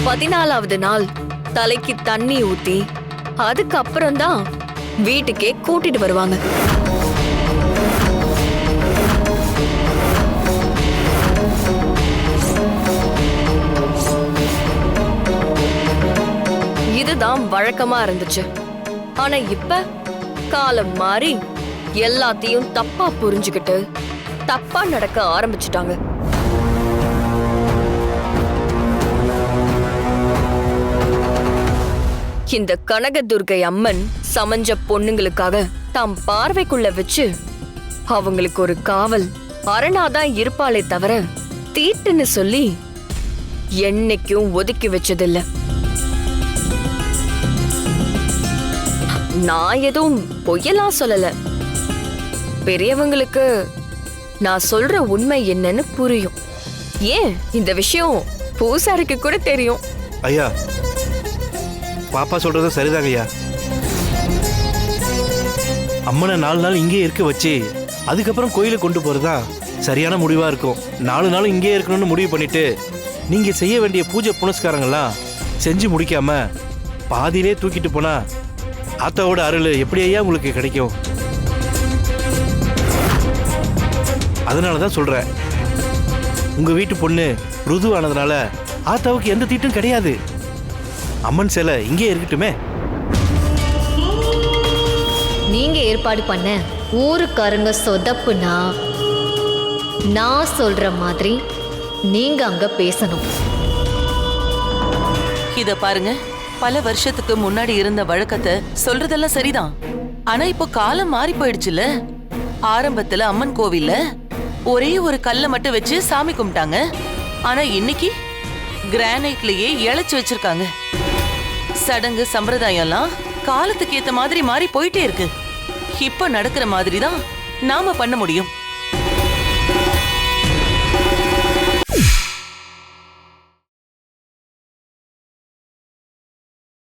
14வது நாள் தலைக்கு தண்ணி ஊத்தி அதுக்கப்புறம் தான் வீட்டுக்கே கூட்டிட்டு வருவாங்க. இதுதான் வழக்கமா இருந்துச்சு. ஆனா இப்ப காலம் மாறி எல்லாத்தையும் தப்பா புரிஞ்சுக்கிட்டு தப்பா நடக்க ஆரம்பிச்சுட்டாங்க. இந்த கனகதுர்கை அம்மன் சமஞ்ச பொண்ணுங்களுக்காக தாம் பார்வைக்குள்ள வச்சு அவங்களுக்கு ஒரு காவல் அரணாதான் இருப்பாளே தவிர தீட்டுன்னு சொல்லி என்னைக்கும் ஒதுக்கி வச்சதில்ல. நான் எதுவும் பொய்யலாம் சொல்லல. பெரியவங்களுக்கு நான் சொல்ற உண்மை என்னன்னு புரியும். ஏன் இந்த விஷயம் பூசாரிக்கு கூட தெரியும். ஐயா, பாப்பா சொல்றது சரிதாங்க ஐயா. அம்மனை 4 நாள் இங்கே இருக்க வச்சு அதுக்கப்புறம் கோயிலுக்கு கொண்டு போறதா சரியான முடிவா இருக்கும். 4 நாள் இங்கே இருக்கணும்னு முடிவு பண்ணிட்டு நீங்க செய்ய வேண்டிய பூஜை புனஸ்காரங்கள்லாம் செஞ்சு முடிக்காம பாதியிலே தூக்கிட்டு போனா ஆத்தாவோட அருள் எப்படி ஐயா உங்களுக்கு கிடைக்கும்? அதனாலதான் சொல்றேன், உங்க வீட்டு பொண்ணு ருதுவானதுனால ஆத்தாவுக்கு எந்த தீட்டும் கிடையாது. அம்மன் சிலை இங்கே இருக்கட்டுமே. நீங்க ஏற்பாடு பண்ண ஊருக்காரங்க சொதப்புனா நான் சொல்ற மாதிரி நீங்க அங்க பேசணும். இத பாருங்க, பல வருஷத்துக்கு முன்னாடி இருந்த வழக்கத்தை சொல்றதெல்லாம் சரிதான். ஆனா இப்போ காலம் மாறி போயிடுச்சுல. ஆரம்பத்துல அம்மன் கோவில்ல ஒரே ஒரு கல்ல மட்டும் வச்சு சாமி கும்பிட்டாங்க. ஆனா இன்னைக்கு கிரானைட்லயே இழைச்சு வச்சிருக்காங்க. சடங்கு சம்பிரதாயம் எல்லாம் காலத்துக்கு ஏத்த மாதிரி மாறி போயிட்டே இருக்கு. இப்ப நடக்கிற மாதிரி தான் நாம பண்ண முடியும்.